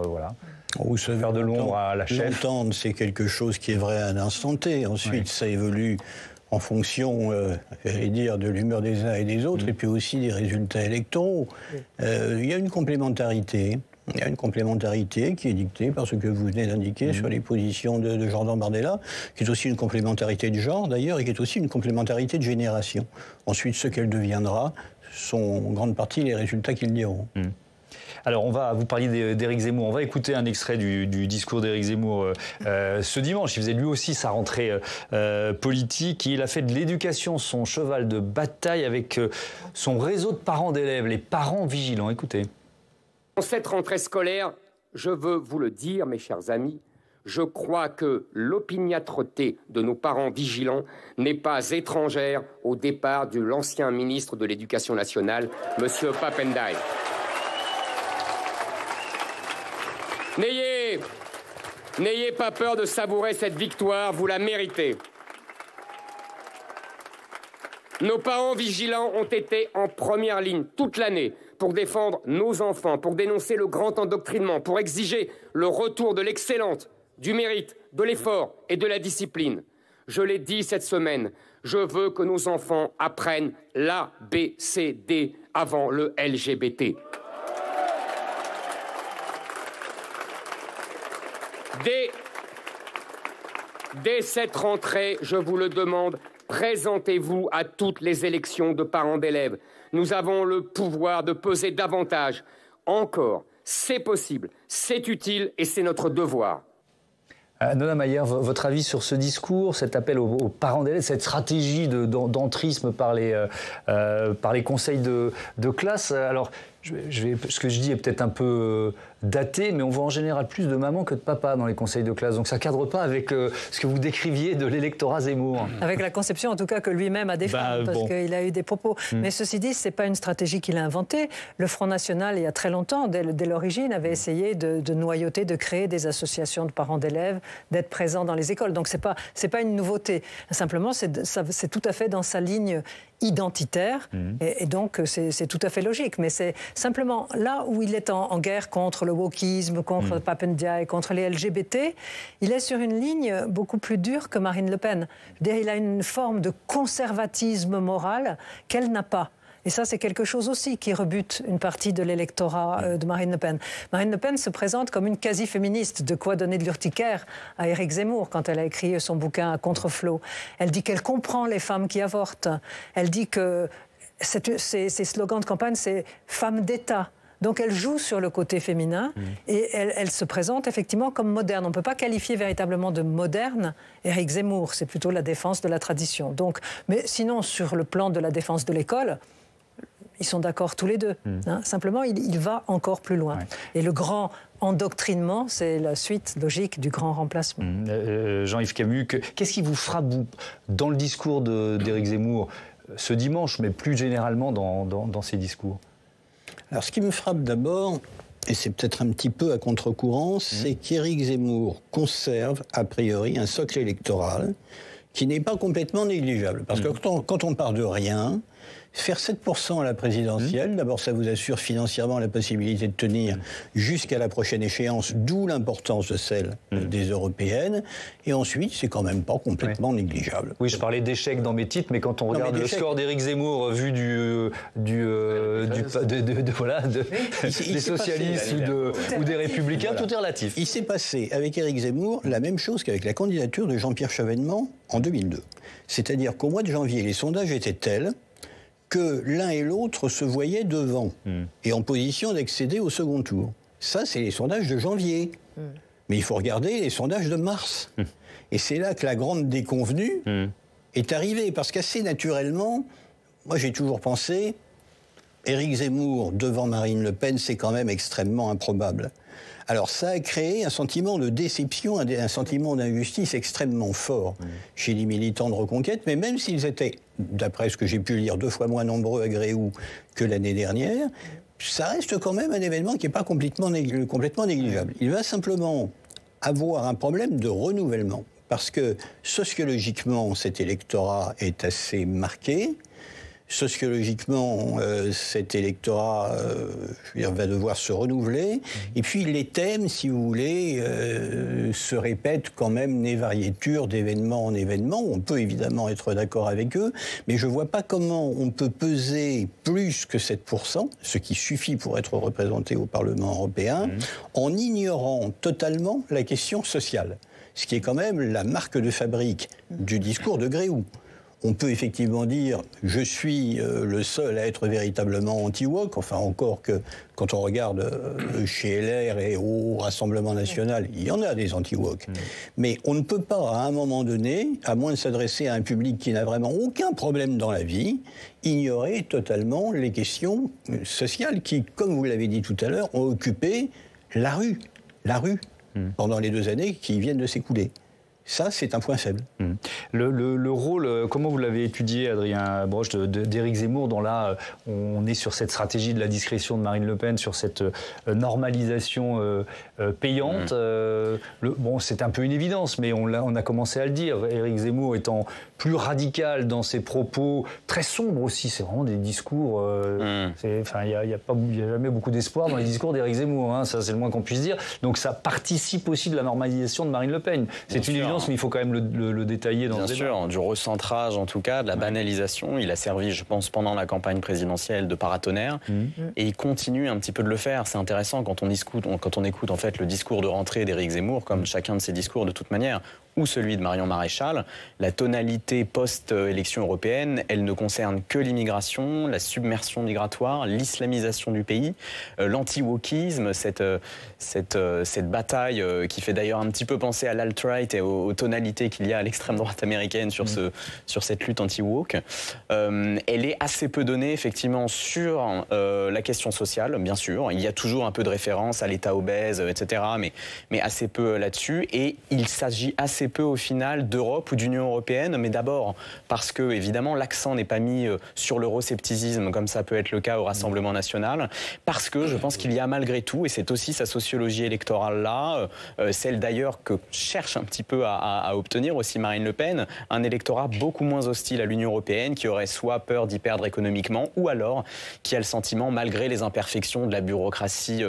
Vous savez, faire de l'ombre à la chef? L'entente, c'est quelque chose qui est vrai à un instant T. Ensuite, ça évolue en fonction, j'allais dire, de l'humeur des uns et des autres, et puis aussi des résultats électoraux. Il y a une complémentarité. Il y a une complémentarité qui est dictée par ce que vous venez d'indiquer sur les positions de Jordan Bardella, qui est aussi une complémentarité de genre, d'ailleurs, et qui est aussi une complémentarité de génération. Ensuite, ce qu'elle deviendra sont en grande partie les résultats qu'ils diront. Alors, on va vous parler d'Éric Zemmour. On va écouter un extrait du discours d'Éric Zemmour ce dimanche. Il faisait lui aussi sa rentrée politique. Il a fait de l'éducation son cheval de bataille avec son réseau de parents d'élèves, les parents vigilants. Écoutez. Dans cette rentrée scolaire, je veux vous le dire, mes chers amis, je crois que l'opiniâtreté de nos parents vigilants n'est pas étrangère au départ de l'ancien ministre de l'Éducation nationale, M. Pap Ndiaye. N'ayez pas peur de savourer cette victoire, vous la méritez. Nos parents vigilants ont été en première ligne toute l'année pour défendre nos enfants, pour dénoncer le grand endoctrinement, pour exiger le retour de l'excellence, du mérite, de l'effort et de la discipline. Je l'ai dit cette semaine, je veux que nos enfants apprennent l'A, B, C, D avant le LGBT. Dès cette rentrée, je vous le demande, présentez-vous à toutes les élections de parents d'élèves. Nous avons le pouvoir de peser davantage. Encore, c'est possible, c'est utile et c'est notre devoir. Nona Mayer, votre avis sur ce discours, cet appel aux parents d'élèves, cette stratégie d'entrisme par les conseils de classe? Alors, ce que je dis est peut-être un peu daté, mais on voit en général plus de mamans que de papas dans les conseils de classe. Donc ça ne cadre pas avec ce que vous décriviez de l'électorat Zemmour. Avec la conception, en tout cas, que lui-même a défendue, parce qu'il a eu des propos. Mais ceci dit, ce n'est pas une stratégie qu'il a inventée. Le Front National, il y a très longtemps, dès l'origine, avait essayé de noyauter, de créer des associations de parents d'élèves, d'être présents dans les écoles. Donc ce n'est pas une nouveauté. Simplement, c'est tout à fait dans sa ligne identitaire, et donc c'est tout à fait logique. Mais c'est simplement là où il est en guerre contre le wokisme, contre Pap Ndiaye, contre les LGBT, il est sur une ligne beaucoup plus dure que Marine Le Pen. Je veux dire, il a une forme de conservatisme moral qu'elle n'a pas. Et ça, c'est quelque chose aussi qui rebute une partie de l'électorat de Marine Le Pen. Marine Le Pen se présente comme une quasi-féministe, de quoi donner de l'urticaire à Éric Zemmour quand elle a écrit son bouquin à Contre-flot. Elle dit qu'elle comprend les femmes qui avortent. Elle dit que ses slogans de campagne, c'est « femme d'État ». Donc elle joue sur le côté féminin et elle se présente effectivement comme moderne. On ne peut pas qualifier véritablement de moderne Éric Zemmour, c'est plutôt la défense de la tradition. Donc, mais sinon, sur le plan de la défense de l'école, ils sont d'accord tous les deux. Simplement, il va encore plus loin. Ouais. Et le grand endoctrinement, c'est la suite logique du grand remplacement. Jean-Yves Camus, qu'est-ce qui vous frappe, vous, dans le discours d'Éric Zemmour ce dimanche, mais plus généralement dans ses discours? Alors, ce qui me frappe d'abord, et c'est peut-être un petit peu à contre-courant, c'est qu'Éric Zemmour conserve, a priori, un socle électoral qui n'est pas complètement négligeable. Parce que quand on part de rien, Faire 7% à la présidentielle, d'abord ça vous assure financièrement la possibilité de tenir jusqu'à la prochaine échéance, d'où l'importance de celle des européennes. Et ensuite, c'est quand même pas complètement négligeable. Oui, je parlais d'échec dans mes titres, mais quand on regarde le score d'Éric Zemmour vu des socialistes ou des républicains, tout est relatif. Il s'est passé avec Éric Zemmour la même chose qu'avec la candidature de Jean-Pierre Chevènement en 2002. C'est-à-dire qu'au mois de janvier, les sondages étaient tels que l'un et l'autre se voyaient devant et en position d'accéder au second tour. Ça, c'est les sondages de janvier. Mais il faut regarder les sondages de mars. Et c'est là que la grande déconvenue est arrivée. Parce qu'assez naturellement, moi j'ai toujours pensé, Éric Zemmour devant Marine Le Pen, c'est quand même extrêmement improbable. Alors ça a créé un sentiment de déception, un sentiment d'injustice extrêmement fort chez les militants de Reconquête, mais même s'ils étaient, d'après ce que j'ai pu lire, 2 fois moins nombreux à Gréoux que l'année dernière, ça reste quand même un événement qui n'est pas complètement négligeable. Il va simplement avoir un problème de renouvellement, parce que sociologiquement, cet électorat est assez marqué. Sociologiquement, cet électorat va devoir se renouveler. Et puis les thèmes, si vous voulez, se répètent quand même né variéture d'événement en événement. On peut évidemment être d'accord avec eux, mais je ne vois pas comment on peut peser plus que 7%, ce qui suffit pour être représenté au Parlement européen, en ignorant totalement la question sociale. Ce qui est quand même la marque de fabrique du discours de Gréoux. On peut effectivement dire « je suis le seul à être véritablement anti-woke », enfin encore que quand on regarde chez LR et au Rassemblement national, il y en a des anti-woke. Mais on ne peut pas, à un moment donné, à moins de s'adresser à un public qui n'a vraiment aucun problème dans la vie, ignorer totalement les questions sociales qui, comme vous l'avez dit tout à l'heure, ont occupé la rue, pendant les 2 années qui viennent de s'écouler. Ça, c'est un point faible. Le rôle, comment vous l'avez étudié, Adrien Broche, d'Éric Zemmour, dont là, on est sur cette stratégie de la discrétion de Marine Le Pen, sur cette normalisation payante. Bon, c'est un peu une évidence, mais on a commencé à le dire. Éric Zemmour étant plus radical dans ses propos, très sombres aussi, c'est vraiment des discours... Il n'y a jamais beaucoup d'espoir dans les discours d'Éric Zemmour, hein, ça c'est le moins qu'on puisse dire. Donc ça participe aussi de la normalisation de Marine Le Pen. C'est une évidence, mais il faut quand même le détailler dans ce débat. Bien sûr, du recentrage en tout cas, de la banalisation. Il a servi, je pense, pendant la campagne présidentielle de paratonnerre, et il continue un petit peu de le faire. C'est intéressant quand on écoute en fait le discours de rentrée d'Éric Zemmour, comme chacun de ses discours de toute manière, ou celui de Marion Maréchal, la tonalité post-élection européenne, elle ne concerne que l'immigration, la submersion migratoire, l'islamisation du pays, l'anti-wokisme, cette bataille qui fait d'ailleurs un petit peu penser à l'alt-right et aux tonalités qu'il y a à l'extrême droite américaine sur cette lutte anti-woke. Elle est assez peu donnée effectivement sur la question sociale, bien sûr. Il y a toujours un peu de référence à l'État obèse, etc., mais assez peu là-dessus. Et il s'agit assez peu au final d'Europe ou d'Union européenne, mais d'abord parce que évidemment l'accent n'est pas mis sur l'euroscepticisme comme ça peut être le cas au Rassemblement national, parce que je pense qu'il y a malgré tout, et c'est aussi sa sociologie électorale là, celle d'ailleurs que cherche un petit peu à obtenir aussi Marine Le Pen, un électorat beaucoup moins hostile à l'Union européenne, qui aurait soit peur d'y perdre économiquement, ou alors qui a le sentiment, malgré les imperfections de la bureaucratie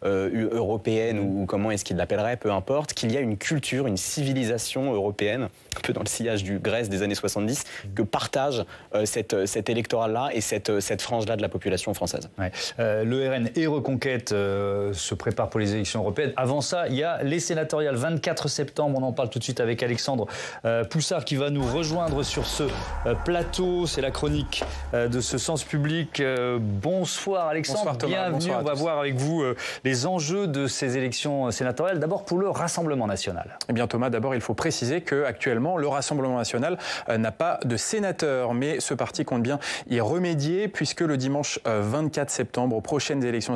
européenne, ou comment est-ce qu'il l'appellerait, peu importe, qu'il y a une culture, une civilisation européenne, un peu dans le sillage du Grèce des années 70, que partage cet électorat-là et cette frange-là de la population française. Ouais. Le RN et Reconquête se préparent pour les élections européennes. Avant ça, il y a les sénatoriales, 24 septembre, on en parle tout de suite avec Alexandre Poussard qui va nous rejoindre sur ce plateau. C'est la chronique de ce Sens Public. Bonsoir Alexandre, bonsoir, Thomas. Bienvenue. Bonsoir, on va voir avec vous les enjeux de ces élections sénatoriales. D'abord pour le Rassemblement national. Eh bien Thomas, d'abord il faut préciser qu'actuellement le Rassemblement national n'a pas de sénateur, mais ce parti compte bien y remédier puisque le dimanche 24 septembre, aux prochaines élections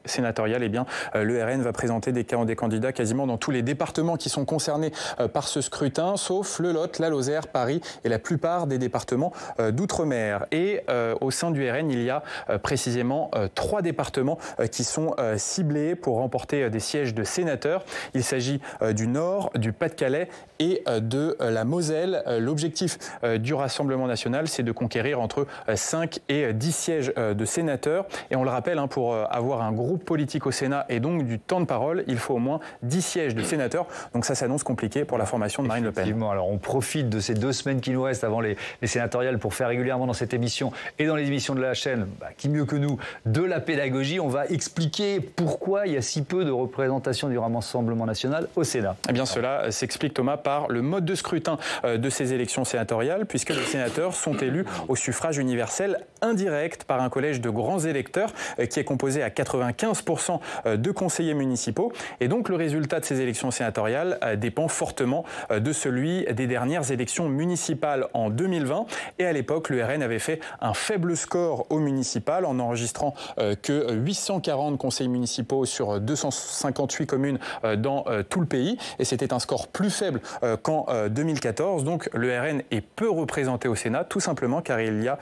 sénatoriale, eh bien, le RN va présenter des candidats quasiment dans tous les départements qui sont concernés par ce scrutin, sauf le Lot, la Lozère, Paris et la plupart des départements d'outre-mer. Et au sein du RN, il y a précisément 3 départements qui sont ciblés pour remporter des sièges de sénateurs. Il s'agit du Nord, du Pas-de-Calais et de la Moselle. L'objectif du Rassemblement national, c'est de conquérir entre 5 et 10 sièges de sénateurs. Et on le rappelle, pour avoir un groupe politique au Sénat et donc du temps de parole, il faut au moins 10 sièges de sénateurs. Donc ça s'annonce compliqué pour la formation de Marine Le Pen. Effectivement, alors on profite de ces 2 semaines qui nous restent avant les sénatoriales pour faire régulièrement dans cette émission et dans les émissions de la chaîne, qui mieux que nous, de la pédagogie. On va expliquer pourquoi il y a si peu de représentation du Rassemblement national au Sénat. Eh bien, cela s'explique, Thomas, par le mode de scrutin de ces élections sénatoriales, puisque les sénateurs sont élus au suffrage universel indirect par un collège de grands électeurs qui est composé à 95% de conseillers municipaux. Et donc, le résultat de ces élections sénatoriales dépend fortement de celui des dernières élections municipales en 2020. Et à l'époque, le RN avait fait un faible score au municipal en enregistrant que 840 conseils municipaux sur 258 communes dans tout le pays. Et c'était un score plus faible qu'en 2014. Donc le RN est peu représenté au Sénat, tout simplement car il y a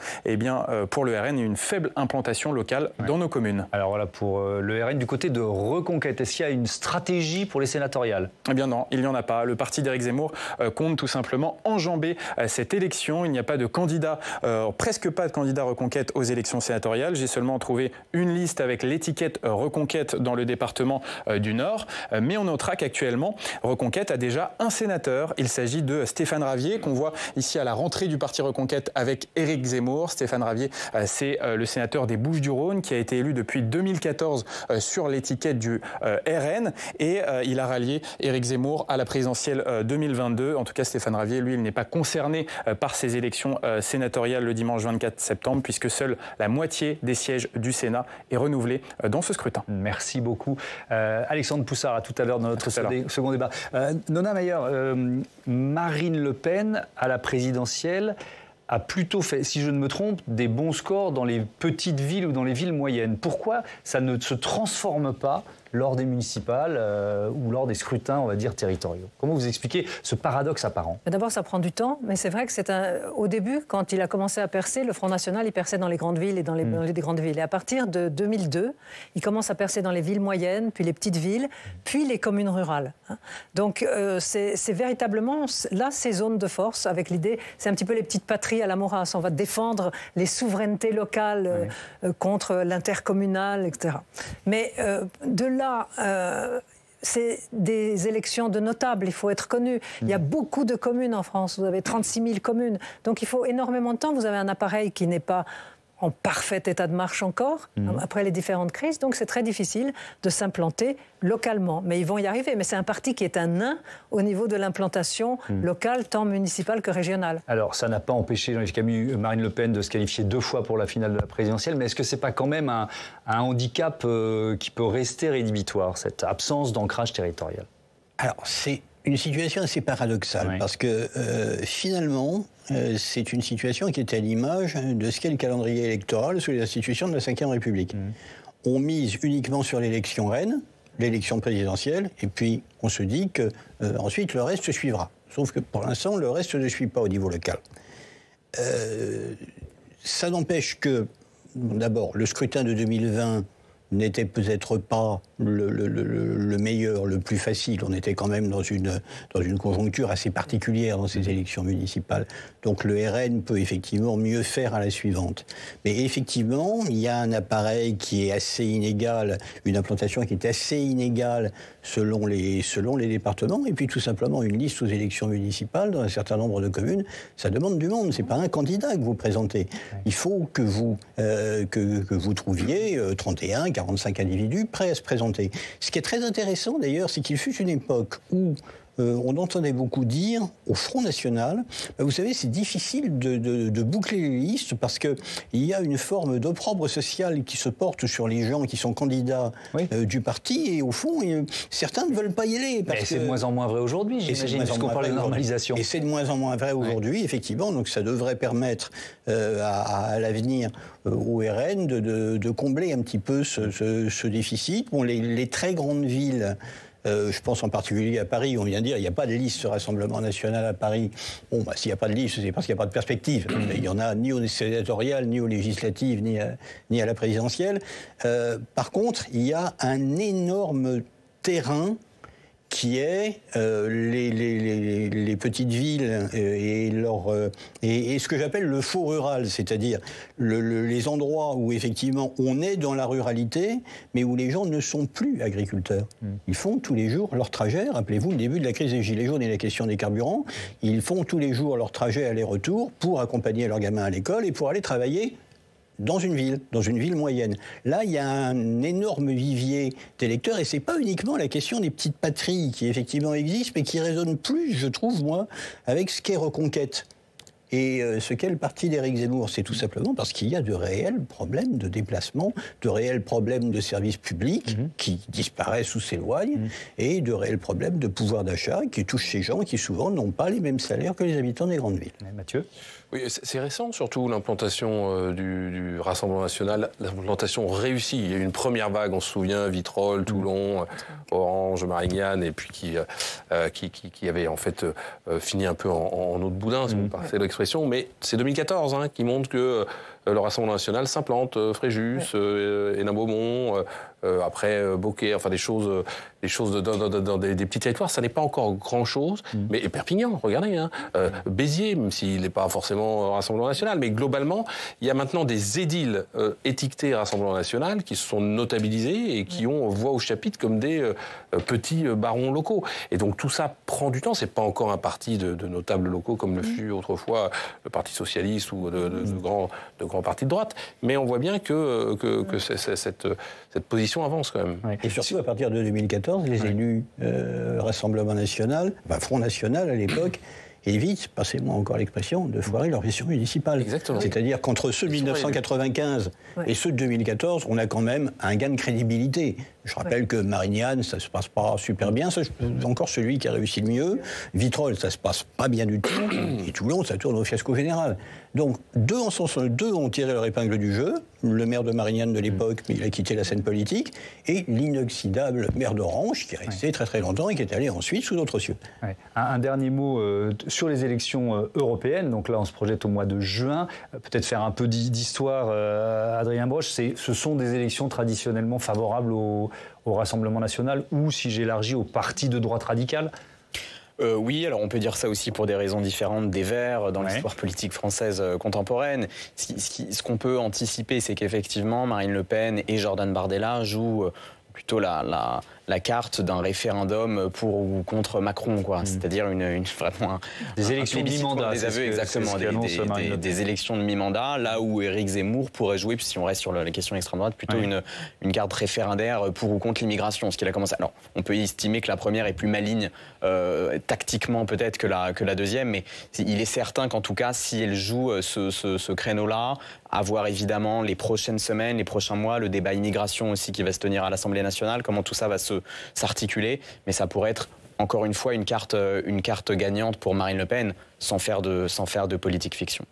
pour le RN une faible implantation locale dans nos communes. Alors voilà, pour le RN, du côté de Reconquête, est-ce qu'il y a une stratégie pour les sénatoriales? Eh bien non, il n'y en a pas. Le parti d'Éric Zemmour compte tout simplement enjamber cette élection. Il n'y a pas de candidat, presque pas de candidat Reconquête aux élections sénatoriales. J'ai seulement trouvé une liste avec l'étiquette Reconquête dans le département du Nord. Mais on notera qu'actuellement, Reconquête a déjà un sénateur. Il s'agit de Stéphane Ravier, qu'on voit ici à la rentrée du parti Reconquête avec Éric Zemmour. Stéphane Ravier, c'est le sénateur des Bouches-du-Rhône qui a été élu depuis 2014 sur l'étiquette du RN. Et il a rallié Éric Zemmour à la présidentielle 2022. En tout cas, Stéphane Ravier, lui, il n'est pas concerné par ces élections sénatoriales le dimanche 24 septembre, puisque seule la moitié des sièges du Sénat est renouvelée dans ce scrutin. Merci beaucoup. Alexandre Poussard, à tout à l'heure dans notre second débat. Nona Mayer, Marine Le Pen à la présidentielle a plutôt fait, si je ne me trompe, des bons scores dans les petites villes ou dans les villes moyennes. Pourquoi ça ne se transforme pas lors des municipales ou lors des scrutins, on va dire, territoriaux? Comment vous expliquez ce paradoxe apparent? D'abord, ça prend du temps, mais c'est vrai que au début, quand il a commencé à percer, le Front National, il perçait dans les grandes villes et dans les grandes villes. Et à partir de 2002, il commence à percer dans les villes moyennes, puis les petites villes, puis les communes rurales. Donc, c'est véritablement là ces zones de force, avec l'idée, c'est un petit peu les petites patries à la Maurras. On va défendre les souverainetés locales contre l'intercommunal, etc. Mais de là, c'est des élections de notables, il faut être connu. Il y a beaucoup de communes en France, vous avez 36 000 communes. Donc il faut énormément de temps, vous avez un appareil qui n'est pas en parfait état de marche encore, après les différentes crises. Donc c'est très difficile de s'implanter localement. Mais ils vont y arriver. Mais c'est un parti qui est un nain au niveau de l'implantation locale, tant municipale que régionale. Alors ça n'a pas empêché Jean-Yves Camus, Marine Le Pen de se qualifier 2 fois pour la finale de la présidentielle. Mais est-ce que c'est pas quand même un handicap qui peut rester rédhibitoire, cette absence d'ancrage territorial? Alors c'est une situation assez paradoxale, parce que finalement, c'est une situation qui est à l'image de ce qu'est le calendrier électoral sous les institutions de la Ve République. On mise uniquement sur l'élection reine, l'élection présidentielle, et puis on se dit que ensuite le reste suivra. Sauf que pour l'instant, le reste ne suit pas au niveau local. Ça n'empêche que, d'abord, le scrutin de 2020 n'était peut-être pas le meilleur, le plus facile. On était quand même dans une conjoncture assez particulière dans ces élections municipales. Donc le RN peut effectivement mieux faire à la suivante. Mais effectivement, il y a un appareil qui est assez inégal, une implantation qui est assez inégale selon les départements, et puis tout simplement une liste aux élections municipales dans un certain nombre de communes, ça demande du monde. C'est pas un candidat que vous présentez. Il faut que vous trouviez 31, 45 individus prêts à se présenter. Ce qui est très intéressant d'ailleurs, c'est qu'il fut une époque où on entendait beaucoup dire au Front National, vous savez, c'est difficile de boucler les listes parce qu'il y a une forme d'opprobre social qui se porte sur les gens qui sont candidats du parti, et au fond, certains ne veulent pas y aller. Mais c'est de moins en moins vrai aujourd'hui, j'imagine, puisqu'on parle de normalisation. Et c'est de moins en moins vrai aujourd'hui, effectivement, donc ça devrait permettre à l'avenir au RN de combler un petit peu ce déficit. Bon, les très grandes villes, je pense en particulier à Paris, on vient de dire, il n'y a pas de liste Rassemblement National à Paris. Bon, s'il n'y a pas de liste, c'est parce qu'il n'y a pas de perspective. Il n'y en a ni aux sénatoriales, ni aux législatives, ni à la présidentielle. Par contre, il y a un énorme terrain qui est les petites villes et ce que j'appelle le faux rural, c'est-à-dire les endroits où effectivement on est dans la ruralité, mais où les gens ne sont plus agriculteurs. Ils font tous les jours leur trajet, rappelez-vous le début de la crise des Gilets jaunes et la question des carburants, ils font tous les jours leur trajet aller-retour pour accompagner leurs gamins à l'école et pour aller travailler dans une ville moyenne. Là, il y a un énorme vivier d'électeurs, et c'est pas uniquement la question des petites patries qui effectivement existent, mais qui résonnent plus, je trouve, moi, avec ce qu'est Reconquête. Et ce qu'est le parti d'Éric Zemmour, c'est tout simplement parce qu'il y a de réels problèmes de déplacement, de réels problèmes de services publics qui disparaissent ou s'éloignent, et de réels problèmes de pouvoir d'achat qui touchent ces gens qui souvent n'ont pas les mêmes salaires que les habitants des grandes villes. Mathieu ? Oui, c'est récent, surtout l'implantation du Rassemblement National, l'implantation réussie. Il y a eu une première vague, on se souvient, Vitrolles, Toulon, Orange, Marignane, et puis qui avait en fait fini un peu en eau de boudin, si vous passez l'expression. Mais c'est 2014 qui montre que le Rassemblement National s'implante, Fréjus, Hénin-Beaumont, après Beaucaire, enfin des choses dans des petits territoires. Ça n'est pas encore grand-chose, mais et Perpignan, regardez, Béziers, même s'il n'est pas forcément Rassemblement National, mais globalement, il y a maintenant des édiles étiquetés Rassemblement National qui se sont notabilisés et qui ont voix au chapitre comme des petits barons locaux. Et donc tout ça prend du temps. C'est pas encore un parti de notables locaux comme le fut autrefois le Parti Socialiste ou de grands partis de droite. Mais on voit bien que cette position avance quand même. Et surtout, à partir de 2014, les élus Rassemblement National, Front National à l'époque, évitent, passez-moi encore l'expression, de foirer leur gestion municipale. Exactement. C'est-à-dire qu'entre ceux de 1995 et ceux de 2014, on a quand même un gain de crédibilité. Je rappelle que Marignane, ça se passe pas super bien, c'est encore celui qui a réussi le mieux. Vitrolles, ça se passe pas bien du tout. Et Toulon, ça tourne au fiasco général. Donc, deux ont tiré leur épingle du jeu. Le maire de Marignane de l'époque, mais il a quitté la scène politique, et l'inoxydable maire d'Orange, qui est resté très très longtemps et qui est allé ensuite sous d'autres cieux. Un dernier mot sur les élections européennes. Donc là, on se projette au mois de juin. Peut-être faire un peu d'histoire, Adrien Broche. Ce sont des élections traditionnellement favorables au Rassemblement National, ou, si j'élargis, au parti de droite radicale. Oui, alors on peut dire ça aussi pour des raisons différentes des Verts dans l'histoire politique française contemporaine. Ce qu'on peut anticiper, c'est qu'effectivement Marine Le Pen et Jordan Bardella jouent plutôt la carte d'un référendum pour ou contre Macron, quoi. C'est-à-dire vraiment des élections de mi-mandat, des aveux, exactement, des élections de mi-mandat, là où Éric Zemmour pourrait jouer, si on reste sur la question extrême droite, plutôt une carte référendaire pour ou contre l'immigration, ce qu'il a commencé. Alors, on peut estimer que la première est plus maligne tactiquement peut-être que la deuxième, mais il est certain qu'en tout cas, si elle joue ce créneau-là, à voir évidemment les prochaines semaines, les prochains mois, le débat immigration aussi qui va se tenir à l'Assemblée nationale, comment tout ça va s'articuler, mais ça pourrait être encore une fois une carte gagnante pour Marine Le Pen, sans faire de politique fiction.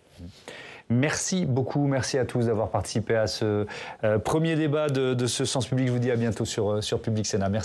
Merci beaucoup, merci à tous d'avoir participé à ce premier débat de ce Sens Public. Je vous dis à bientôt sur Public Sénat. Merci.